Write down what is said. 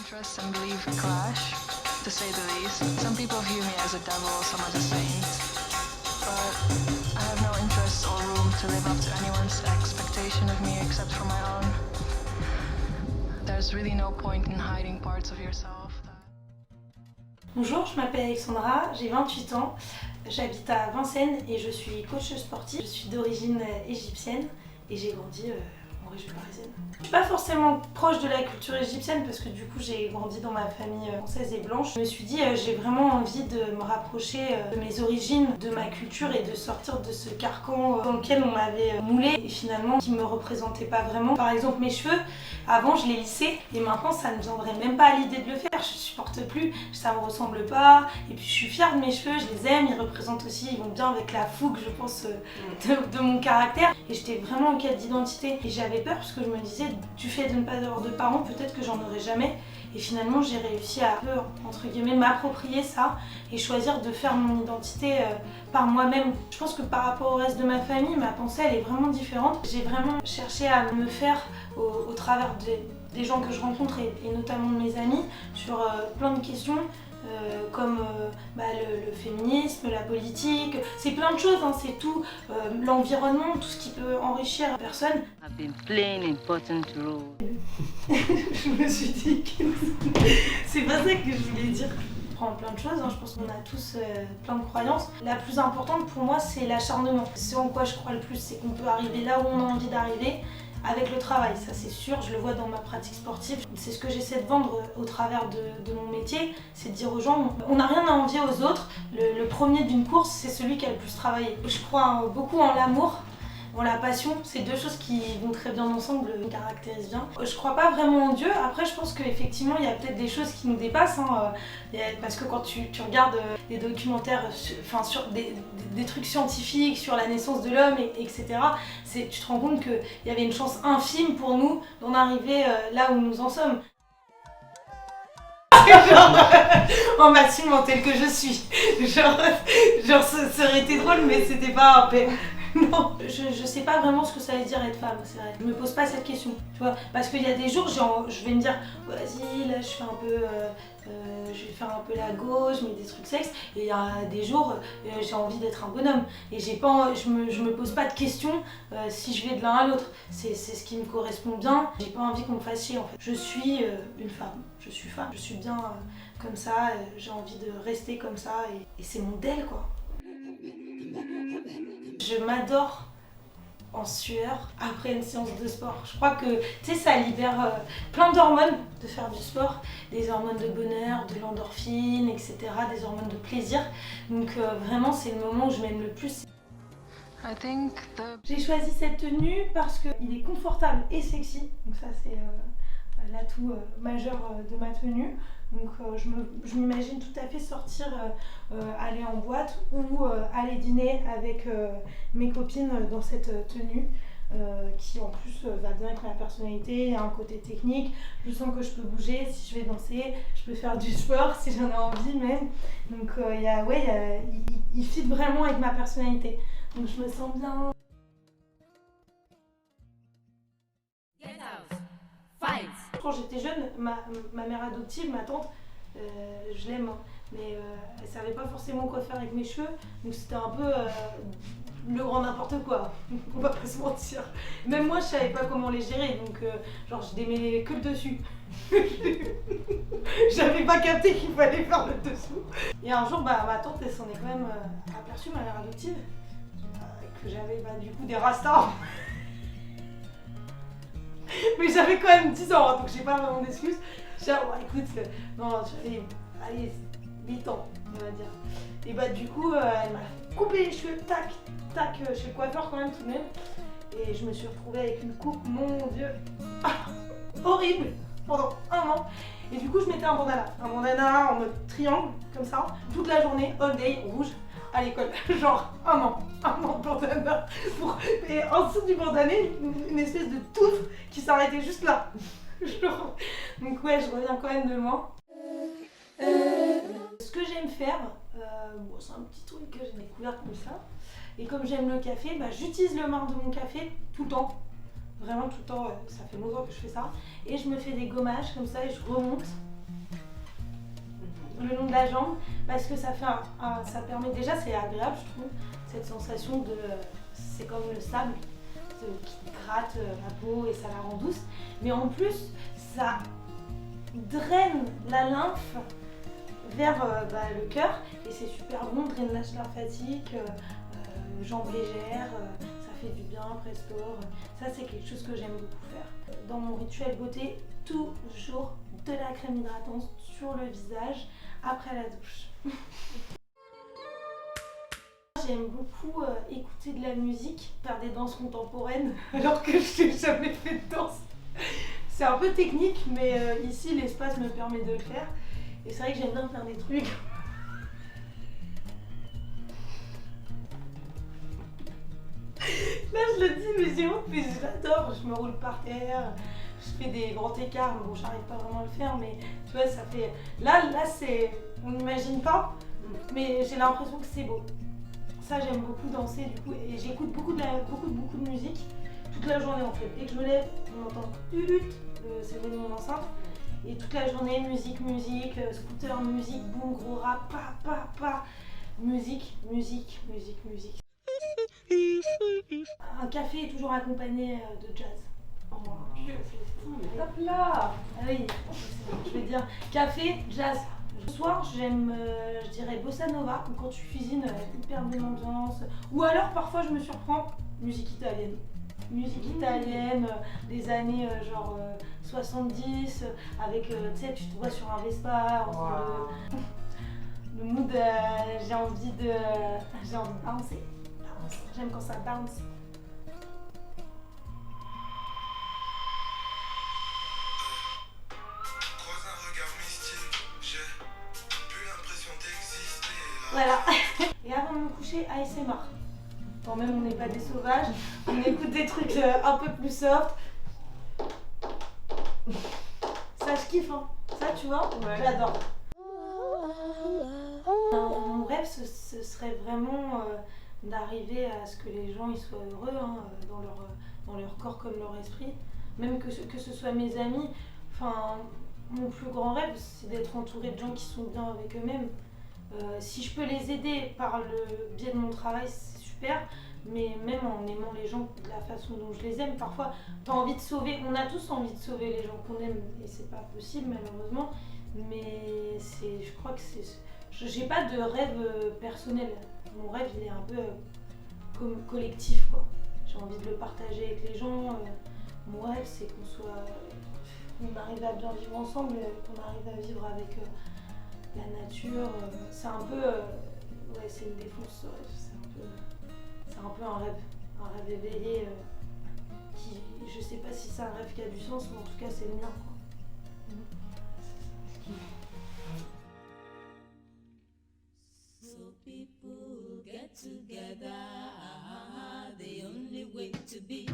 Trust and belief clash, to say the least. Some people view me as a devil, some as a saint. But I have no interest or room to live up to anyone's expectation of me except for my own. There's really no point in hiding parts of yourself. Bonjour, je m'appelle Alexandra, j'ai 28 ans, j'habite à Vincennes et je suis coach sportif. Je suis d'origine égyptienne et j'ai grandi en région parisienne. Je suis pas forcément proche de la culture égyptienne parce que du coup j'ai grandi dans ma famille française et blanche. Je me suis dit j'ai vraiment envie de me rapprocher de mes origines, de ma culture et de sortir de ce carcan dans lequel on m'avait moulé et finalement qui me représentait pas vraiment. Par exemple mes cheveux, avant je les lissais et maintenant ça ne me viendrait même pas à l'idée de le faire. Je supporte plus, ça me ressemble pas et puis je suis fière de mes cheveux, je les aime, ils représentent aussi, ils vont bien avec la fougue je pense de mon caractère et j'étais vraiment en quête d'identité et j'avais peur parce que je me disais du fait de ne pas avoir de parents peut-être que j'en aurais jamais et finalement j'ai réussi à entre guillemets m'approprier ça et choisir de faire mon identité par moi-même. Je pense que par rapport au reste de ma famille, ma pensée elle est vraiment différente. J'ai vraiment cherché à me faire au travers des gens que je rencontre et notamment de mes amis sur plein de questions comme le féminisme, la politique, c'est plein de choses, hein, c'est tout, l'environnement, tout ce qui peut enrichir la personne. I've been playing important role. Je me suis dit que c'est pas ça que je voulais dire. Je prends plein de choses, hein. Je pense qu'on a tous plein de croyances. La plus importante pour moi c'est l'acharnement. Ce en quoi je crois le plus, c'est qu'on peut arriver là où on a envie d'arriver avec le travail, ça c'est sûr, je le vois dans ma pratique sportive. C'est ce que j'essaie de vendre au travers de mon métier, c'est de dire aux gens, on n'a rien à envier aux autres. Le premier d'une course, c'est celui qui a le plus travaillé. Je crois beaucoup en l'amour, en la passion, c'est deux choses qui vont très bien ensemble, me caractérisent bien. Je crois pas vraiment en Dieu, après je pense qu'effectivement il y a peut-être des choses qui nous dépassent, hein, parce que quand tu regardes des documentaires sur des trucs scientifiques sur la naissance de l'homme, etc., tu te rends compte qu'il y avait une chance infime pour nous d'en arriver là où nous en sommes. En massivement tel que je suis, genre ça aurait été drôle mais c'était pas... Non, je sais pas vraiment ce que ça veut dire être femme, c'est vrai. Je me pose pas cette question, tu vois, parce qu'il y a des jours, je vais me dire, vas-y, là je fais un peu, je vais faire un peu la gauche, mais des trucs sexes, et il y a des jours, j'ai envie d'être un bonhomme, et je me pose pas de questions si je vais de l'un à l'autre. C'est ce qui me correspond bien, j'ai pas envie qu'on me fasse chier en fait. Je suis une femme, je suis bien comme ça, j'ai envie de rester comme ça, et c'est mon DEL quoi. Je m'adore en sueur après une séance de sport. Je crois que tu sais, ça libère plein d'hormones de faire du sport, des hormones de bonheur, de l'endorphine, etc., des hormones de plaisir. Donc vraiment c'est le moment où je m'aime le plus. J'ai choisi cette tenue parce qu'il est confortable et sexy, donc ça c'est l'atout majeur de ma tenue. Donc je m'imagine tout à fait sortir, aller en boîte ou aller dîner avec mes copines dans cette tenue qui en plus va bien avec ma personnalité, il y a un côté technique, je sens que je peux bouger si je vais danser, je peux faire du sport si j'en ai envie même. Donc il fit vraiment avec ma personnalité, donc je me sens bien. Quand j'étais jeune, ma mère adoptive, ma tante, je l'aime, hein, mais elle savait pas forcément quoi faire avec mes cheveux, donc c'était un peu le grand n'importe quoi, on va pas se mentir. Même moi je savais pas comment les gérer, donc genre je démêlais que le dessus. J'avais pas capté qu'il fallait faire le dessous. Et un jour ma tante elle s'en est quand même aperçue, ma mère adoptive, que j'avais du coup des rastas. Mais j'avais quand même 10 ans, hein, donc j'ai pas vraiment d'excuses. J'ai dit, écoute, non, allez, 8 ans, on va dire. Et du coup, elle m'a coupé les cheveux, tac, chez le coiffeur quand même tout de même. Et je me suis retrouvée avec une coupe, mon Dieu, horrible, pendant un an. Et du coup, je mettais un bandana en mode triangle, comme ça, toute la journée, all day, rouge, à l'école. Genre un an de bandana. Et en dessous du bandana, une espèce de touffe qui s'arrêtait juste là. Genre. Donc ouais, je reviens quand même de loin. Ce que j'aime faire, c'est un petit truc que j'ai découvert comme ça. Et comme j'aime le café, j'utilise le marc de mon café tout le temps. Vraiment tout le temps, ça fait longtemps que je fais ça. Et je me fais des gommages comme ça et je remonte le long de la jambe parce que ça fait ça permet déjà, c'est agréable je trouve, cette sensation de, c'est comme le sable qui gratte la peau et ça la rend douce, mais en plus ça draine la lymphe vers le cœur et c'est super bon, drainage lymphatique, jambes légères, ça fait du bien après sport, ça c'est quelque chose que j'aime beaucoup faire. Dans mon rituel beauté, toujours de la crème hydratante sur le visage après la douche. J'aime beaucoup écouter de la musique, faire des danses contemporaines alors que je n'ai jamais fait de danse. C'est un peu technique mais ici l'espace me permet de le faire et c'est vrai que j'aime bien faire des trucs. Là je le dis mais j'ai honte mais j'adore, je me roule par terre, je fais des grands écarts, bon j'arrive pas vraiment à le faire mais tu vois ça fait... Là c'est... on n'imagine pas mais j'ai l'impression que c'est beau. Ça j'aime beaucoup danser du coup et j'écoute beaucoup de musique toute la journée en fait. Dès que je me lève on entend c'est le de mon enceinte et toute la journée musique, scooter, musique, boum, gros rap, pa, musique. Un café est toujours accompagné de jazz. Oh, hop là. Ah oui, je vais dire café, jazz. Le soir, j'aime, je dirais bossa nova, ou quand tu cuisines, hyper bonne ambiance. Ou alors, parfois, je me surprends, musique italienne. Musique italienne des années genre 70, avec, tu sais, tu te vois sur un Vespa, en train de... Le mood, j'ai envie de bouncer. J'aime quand ça bounce. Voilà. Et avant de me coucher, ASMR. Quand même on n'est pas des sauvages, on écoute des trucs un peu plus soft. Ça je kiffe hein. Ça tu vois, ouais. J'adore. Mon rêve ce serait vraiment d'arriver à ce que les gens ils soient heureux hein, dans leur corps comme leur esprit. Même que ce soit mes amis. Enfin, mon plus grand rêve c'est d'être entourée de gens qui sont bien avec eux-mêmes. Si je peux les aider par le biais de mon travail, c'est super, mais même en aimant les gens de la façon dont je les aime, parfois t'as envie de sauver, on a tous envie de sauver les gens qu'on aime, et c'est pas possible malheureusement, mais je crois que j'ai pas de rêve personnel, mon rêve il est un peu comme collectif quoi, j'ai envie de le partager avec les gens, mon rêve c'est qu'on arrive à bien vivre ensemble, qu'on arrive à vivre avec la nature, c'est un peu, ouais c'est une défense, c'est un peu un rêve éveillé qui, je sais pas si c'est un rêve qui a du sens, mais en tout cas c'est le mien quoi. So people get together, the only way to be